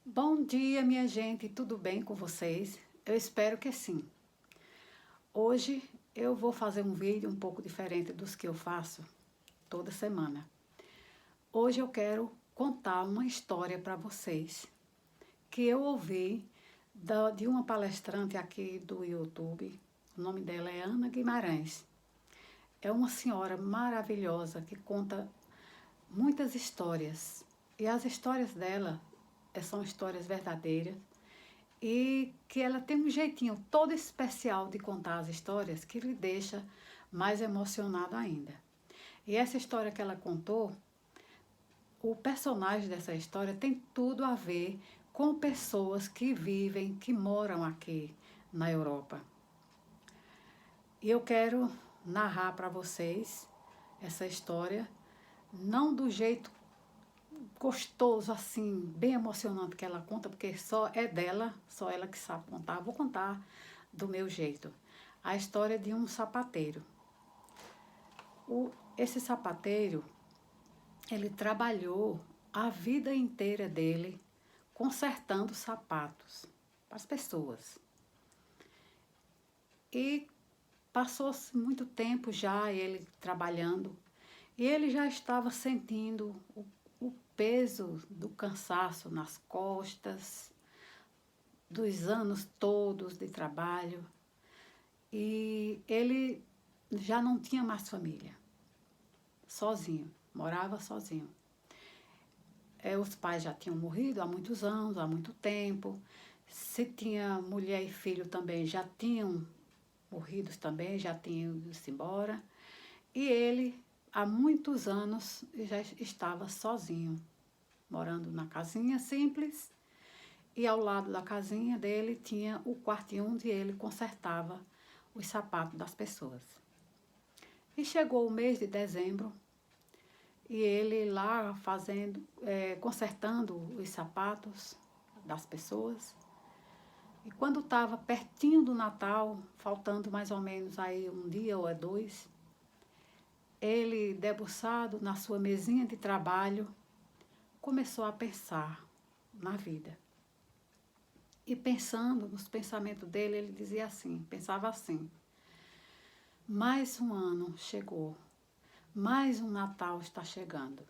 Bom dia, minha gente, tudo bem com vocês? Eu espero que sim. Hoje eu vou fazer um vídeo um pouco diferente dos que eu faço toda semana. Hoje eu quero contar uma história para vocês que eu ouvi de uma palestrante aqui do YouTube. O nome dela é Ana Guimarães. É uma senhora maravilhosa que conta muitas histórias. E as histórias dela são histórias verdadeiras e que ela tem um jeitinho todo especial de contar as histórias que lhe deixa mais emocionado ainda. E essa história que ela contou, o personagem dessa história tem tudo a ver com pessoas que vivem, que moram aqui na Europa. E eu quero narrar para vocês essa história, não do jeito gostoso, assim, bem emocionante que ela conta, porque só é dela, só ela que sabe contar. Vou contar do meu jeito. A história de um sapateiro. Esse sapateiro, ele trabalhou a vida inteira dele consertando sapatos para as pessoas. E passou-se muito tempo já ele trabalhando e ele já estava sentindo o peso do cansaço nas costas, dos anos todos de trabalho, e ele já não tinha mais família, sozinho, morava sozinho. Os pais já tinham morrido há muitos anos, há muito tempo. Se tinha mulher e filho também, já tinham morrido também, já tinham ido-se embora. E ele, há muitos anos, já estava sozinho, morando na casinha simples. E ao lado da casinha dele tinha o quartinho onde ele consertava os sapatos das pessoas. E chegou o mês de dezembro e ele lá consertando os sapatos das pessoas. E quando estava pertinho do Natal, faltando mais ou menos aí um dia ou dois, ele, debruçado na sua mesinha de trabalho, começou a pensar na vida. E pensando nos pensamentos dele, ele dizia assim, pensava assim: mais um ano chegou, mais um Natal está chegando.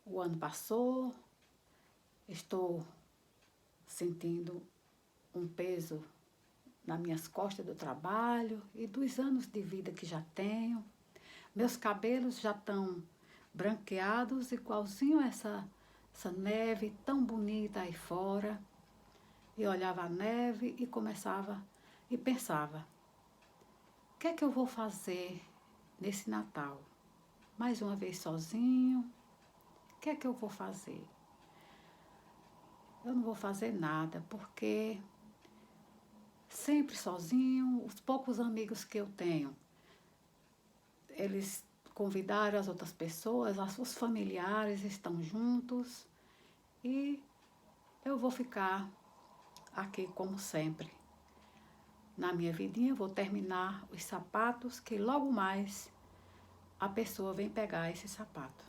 O ano passou, estou sentindo um peso nas minhas costas do trabalho e dos anos de vida que já tenho. Meus cabelos já estão branqueados, igualzinho essa neve tão bonita aí fora. E olhava a neve e pensava: o que é que eu vou fazer nesse Natal? Mais uma vez sozinho, o que é que eu vou fazer? Eu não vou fazer nada, porque sempre sozinho, os poucos amigos que eu tenho, eles convidaram as outras pessoas, os familiares estão juntos e eu vou ficar aqui como sempre. Na minha vidinha, vou terminar os sapatos que logo mais a pessoa vem pegar esse sapato.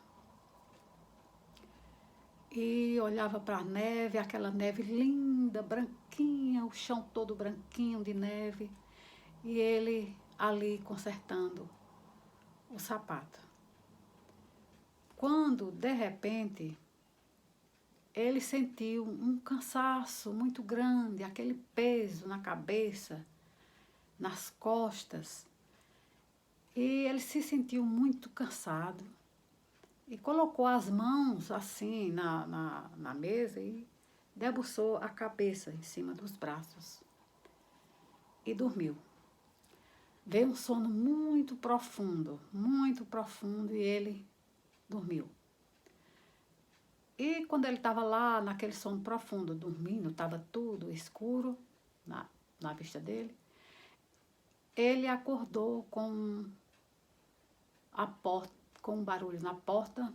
E olhava para a neve, aquela neve linda, branquinha, o chão todo branquinho de neve, e ele ali consertando o sapato. Quando, de repente, ele sentiu um cansaço muito grande, aquele peso na cabeça, nas costas, e ele se sentiu muito cansado. E colocou as mãos assim na mesa e debruçou a cabeça em cima dos braços. E dormiu. Veio um sono muito profundo, e ele dormiu. E quando ele estava lá, naquele sono profundo, dormindo, estava tudo escuro na vista dele, ele acordou com um barulho na porta,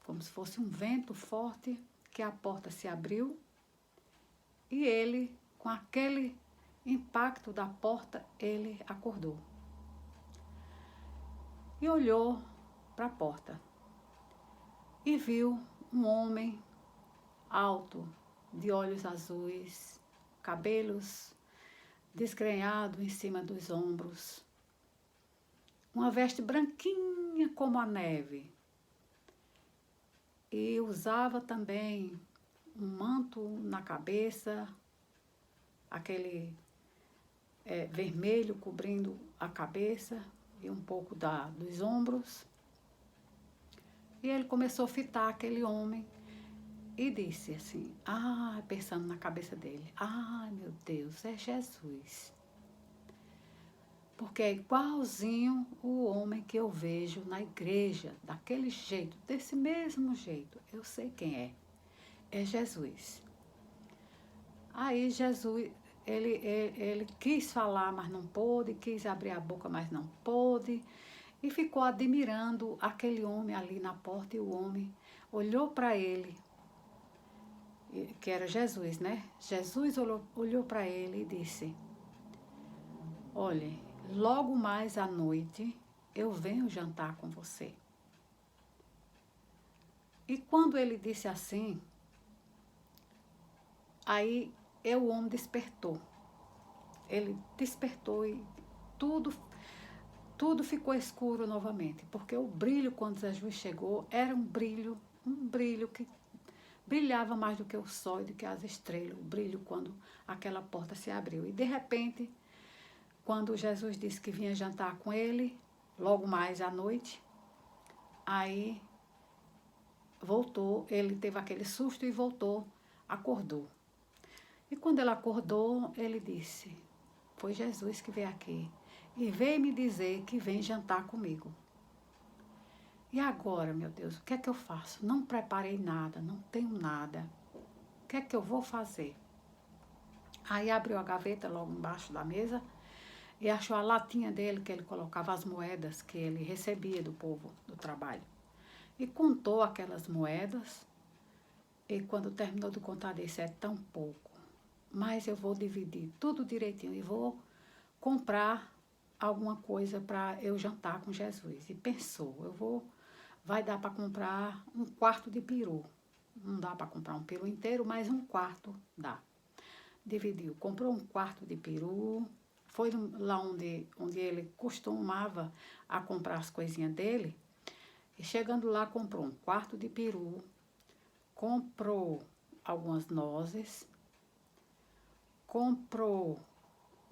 como se fosse um vento forte, que a porta se abriu e ele, com aquele impacto da porta, ele acordou. E olhou para a porta e viu um homem alto, de olhos azuis, cabelos desgrenhados em cima dos ombros, uma veste branquinha como a neve, e usava também um manto na cabeça, aquele vermelho cobrindo a cabeça e um pouco dos ombros. E ele começou a fitar aquele homem e disse assim, pensando na cabeça dele, meu Deus, é Jesus. Porque é igualzinho o homem que eu vejo na igreja, daquele jeito, desse mesmo jeito. Eu sei quem é. É Jesus. Aí Jesus, ele quis falar, mas não pôde, quis abrir a boca, mas não pôde, e ficou admirando aquele homem ali na porta, e o homem olhou para ele, que era Jesus, né? Jesus olhou para ele e disse, olhe, logo mais à noite eu venho jantar com você. E quando ele disse assim, aí o homem despertou. Ele despertou e tudo ficou escuro novamente, porque o brilho, quando Jesus chegou, era um brilho que brilhava mais do que o sol e do que as estrelas, o brilho quando aquela porta se abriu. E de repente, quando Jesus disse que vinha jantar com ele, logo mais à noite, aí voltou, ele teve aquele susto e voltou, acordou. E quando ele acordou, ele disse, foi Jesus que veio aqui e veio me dizer que vem jantar comigo. E agora, meu Deus, o que é que eu faço? Não preparei nada, não tenho nada. O que é que eu vou fazer? Aí abriu a gaveta logo embaixo da mesa e achou a latinha dele, que ele colocava as moedas que ele recebia do povo do trabalho. E contou aquelas moedas, e quando terminou de contar, disse, é tão pouco, mas eu vou dividir tudo direitinho e vou comprar alguma coisa para eu jantar com Jesus. E pensou, vai dar para comprar um quarto de peru. Não dá para comprar um peru inteiro, mas um quarto dá. Dividiu, comprou um quarto de peru, foi lá onde ele costumava a comprar as coisinhas dele, e chegando lá comprou um quarto de peru, comprou algumas nozes, comprou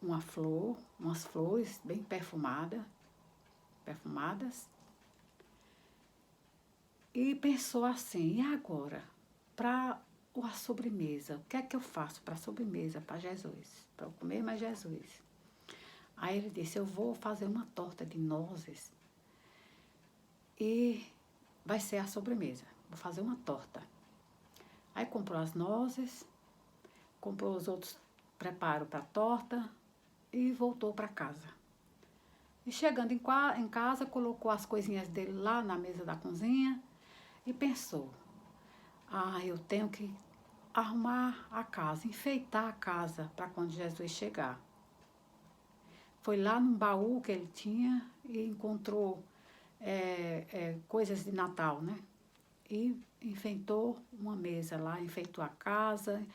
umas flores bem perfumadas, e pensou assim, e agora, para a sobremesa, o que é que eu faço para a sobremesa, para Jesus, para eu comer mais Jesus? Aí ele disse, eu vou fazer uma torta de nozes e vai ser a sobremesa, vou fazer uma torta. Aí comprou as nozes, comprou os outros preparos para a torta e voltou para casa. E chegando em casa, colocou as coisinhas dele lá na mesa da cozinha e pensou, eu tenho que arrumar a casa, enfeitar a casa para quando Jesus chegar. Foi lá num baú que ele tinha e encontrou coisas de Natal, né? E enfeitou uma mesa lá, enfeitou a casa,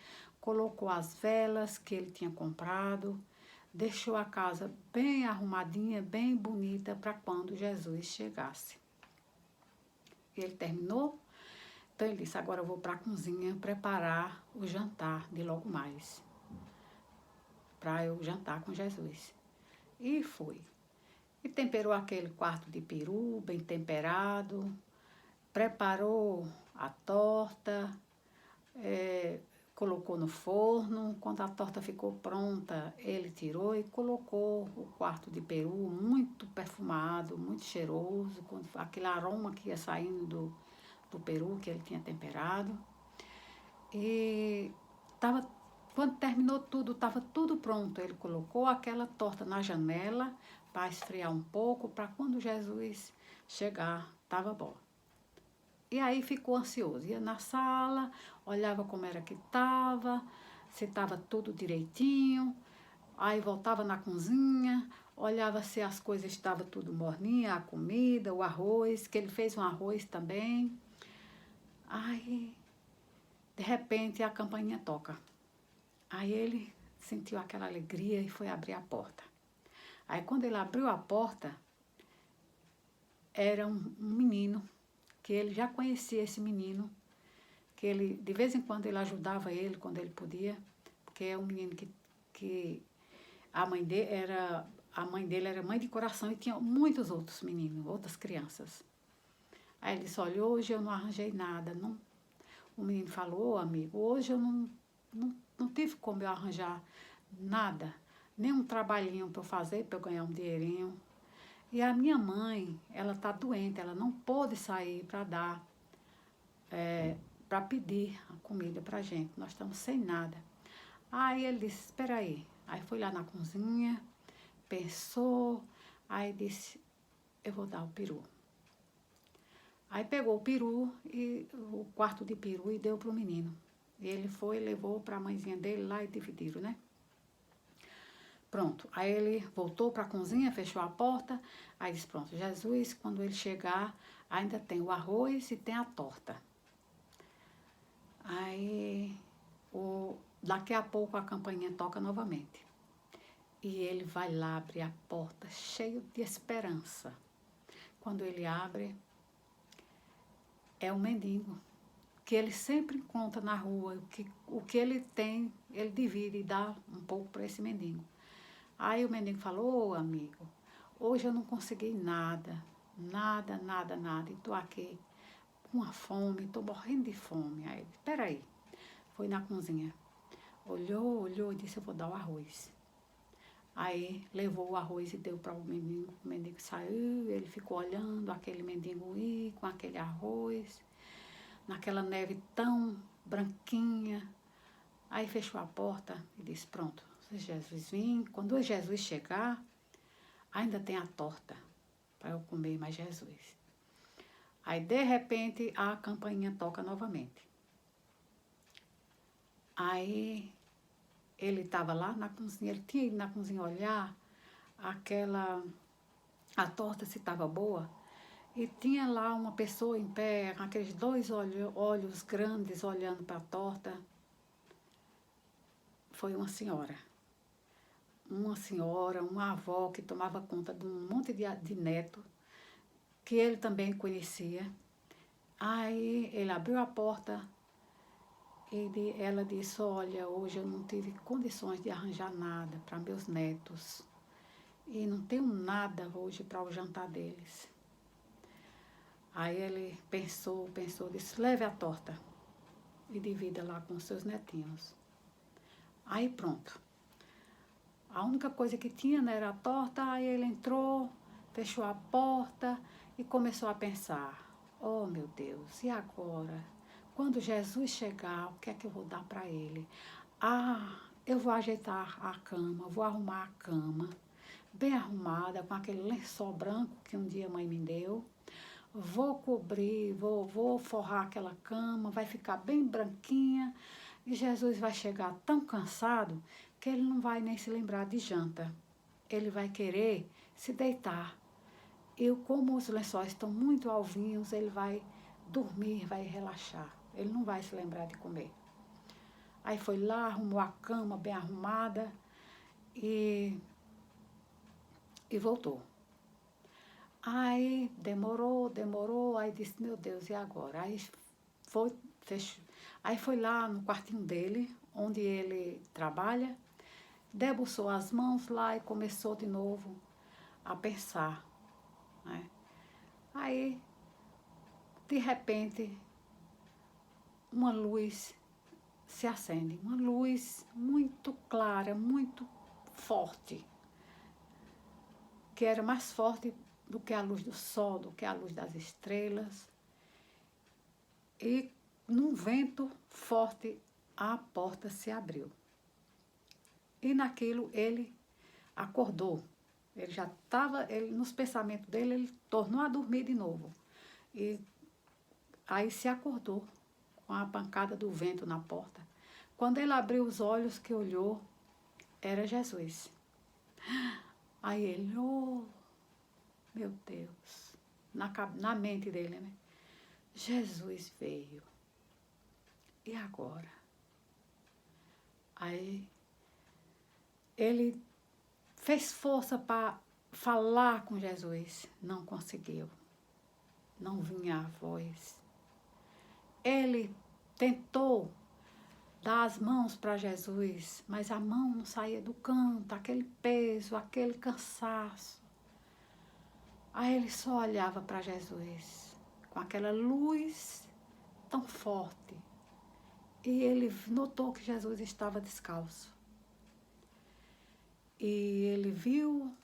colocou as velas que ele tinha comprado, deixou a casa bem arrumadinha, bem bonita para quando Jesus chegasse. Ele terminou, então ele disse, agora eu vou para a cozinha preparar o jantar de logo mais, para eu jantar com Jesus. E foi. E temperou aquele quarto de peru, bem temperado, preparou a torta, colocou no forno. Quando a torta ficou pronta, ele tirou e colocou o quarto de peru, muito perfumado, muito cheiroso, com aquele aroma que ia saindo do peru que ele tinha temperado. E quando terminou tudo, estava tudo pronto. Ele colocou aquela torta na janela para esfriar um pouco, para quando Jesus chegar, estava bom. E aí ficou ansioso. Ia na sala, olhava como era que estava, se estava tudo direitinho. Aí voltava na cozinha, olhava se as coisas estavam tudo morninha, a comida, o arroz, que ele fez um arroz também. Aí, De repente, a campainha toca. Aí ele sentiu aquela alegria e foi abrir a porta. Aí, quando ele abriu a porta, era um menino, que ele já conhecia esse menino, que ele, de vez em quando, ele ajudava ele, quando ele podia, porque é um menino que a mãe dele era mãe de coração e tinha muitos outros meninos, outras crianças. Aí ele disse, olha, hoje eu não arranjei nada. Não. O menino falou, amigo, hoje eu não tive como eu arranjar nada, nem um trabalhinho para eu fazer, para eu ganhar um dinheirinho. E a minha mãe, ela está doente, ela não pôde sair para dar, para pedir a comida para a gente, nós estamos sem nada. Aí ele disse, espera aí. Aí foi lá na cozinha, pensou, aí disse, eu vou dar o peru. Aí pegou o peru, e o quarto de peru, e deu para o menino. E ele foi e levou para a mãezinha dele lá e dividiram, né? Pronto, aí ele voltou para a cozinha, fechou a porta, aí disse, pronto, Jesus, quando ele chegar, ainda tem o arroz e tem a torta. Aí, daqui a pouco a campainha toca novamente. E ele vai lá abrir a porta, cheio de esperança. Quando ele abre, é um mendigo, que ele sempre encontra na rua, o que ele tem, ele divide e dá um pouco para esse mendigo. Aí o mendigo falou, amigo, hoje eu não consegui nada, e estou aqui com uma fome, estou morrendo de fome. Aí ele, espera aí, foi na cozinha, olhou e disse, eu vou dar o arroz. Aí levou o arroz e deu para o mendigo saiu, ele ficou olhando aquele mendigo ir com aquele arroz, naquela neve tão branquinha. Aí fechou a porta e disse, pronto, se Jesus vir, quando Jesus chegar, ainda tem a torta para eu comer mais Jesus. Aí, de repente, a campainha toca novamente. Aí, ele estava lá na cozinha, ele tinha ido na cozinha olhar a torta se estava boa, e tinha lá uma pessoa em pé, com aqueles dois olhos grandes olhando para a torta. Foi uma avó que tomava conta de um monte de neto, que ele também conhecia. Aí ele abriu a porta e ela disse, olha, hoje eu não tive condições de arranjar nada para meus netos. E não tenho nada hoje para o jantar deles. Aí ele pensou, disse, leve a torta e divida lá com os seus netinhos. Aí pronto. A única coisa que tinha, né, era a torta, aí ele entrou, fechou a porta e começou a pensar, oh meu Deus, e agora? Quando Jesus chegar, o que é que eu vou dar para ele? Ah, eu vou ajeitar a cama, vou arrumar a cama, bem arrumada, com aquele lençol branco que um dia a mãe me deu. Vou cobrir, vou forrar aquela cama, vai ficar bem branquinha. E Jesus vai chegar tão cansado que ele não vai nem se lembrar de janta. Ele vai querer se deitar. E como os lençóis estão muito alvinhos, ele vai dormir, vai relaxar. Ele não vai se lembrar de comer. Aí foi lá, arrumou a cama bem arrumada e voltou. Aí demorou, aí disse, meu Deus, e agora? Aí fechou. Aí foi lá no quartinho dele, onde ele trabalha, debruçou as mãos lá e começou de novo a pensar, né? Aí, de repente, uma luz se acende, uma luz muito clara, muito forte, que era mais forte do que a luz do sol, do que a luz das estrelas. E num vento forte, a porta se abriu. E naquilo ele acordou. Ele já estava, nos pensamentos dele, ele tornou a dormir de novo. E aí se acordou com a pancada do vento na porta. Quando ele abriu os olhos, que olhou, era Jesus. Aí ele, oh, meu Deus, na mente dele, né? Jesus veio. e agora? Aí ele fez força para falar com Jesus, não conseguiu, não vinha a voz. Ele tentou dar as mãos para Jesus, mas a mão não saía do canto, aquele peso, aquele cansaço. Aí ele só olhava para Jesus, com aquela luz tão forte. E ele notou que Jesus estava descalço. E ele viu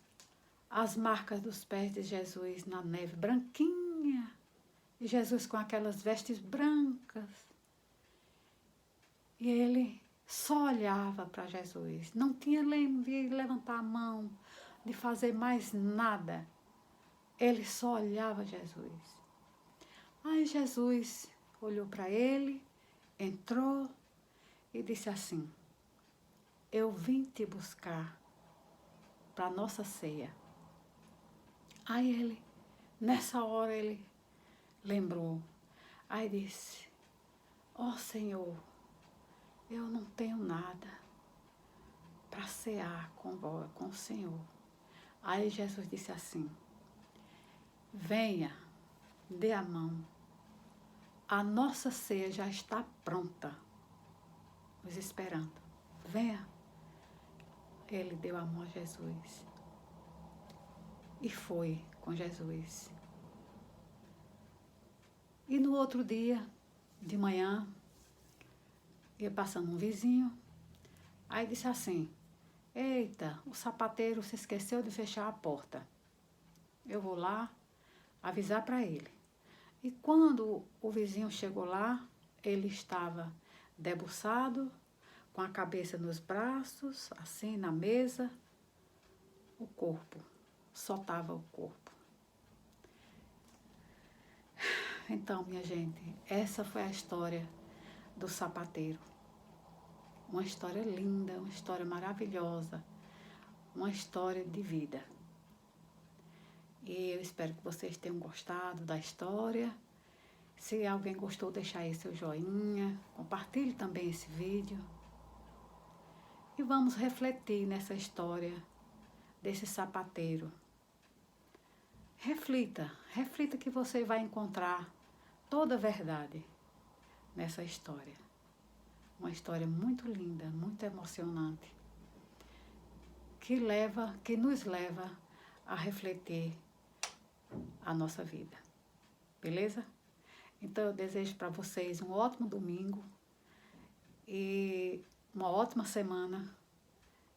as marcas dos pés de Jesus na neve branquinha. E Jesus com aquelas vestes brancas. E ele só olhava para Jesus. Não tinha de levantar a mão, de fazer mais nada. Ele só olhava Jesus. Aí Jesus olhou para ele, entrou e disse assim: eu vim te buscar para a nossa ceia. Aí ele, nessa hora ele lembrou. Aí disse: ó Senhor, eu não tenho nada para cear com o Senhor. Aí Jesus disse assim: venha, dê a mão. A nossa ceia já está pronta, nos esperando. Venha. Ele deu a mão a Jesus. E foi com Jesus. E no outro dia, de manhã, ia passando um vizinho, aí disse assim: eita, o sapateiro se esqueceu de fechar a porta. Eu vou lá avisar para ele. E quando o vizinho chegou lá, ele estava debruçado, com a cabeça nos braços, assim, na mesa, o corpo, só estava o corpo. Então, minha gente, essa foi a história do sapateiro. Uma história linda, uma história maravilhosa, uma história de vida. E eu espero que vocês tenham gostado da história. Se alguém gostou, deixa aí seu joinha, compartilhe também esse vídeo. E vamos refletir nessa história desse sapateiro. Reflita que você vai encontrar toda a verdade nessa história. Uma história muito linda, muito emocionante, que nos leva a refletir a nossa vida. Beleza? Então eu desejo para vocês um ótimo domingo e uma ótima semana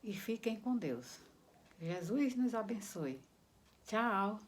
e fiquem com Deus. Jesus nos abençoe. Tchau!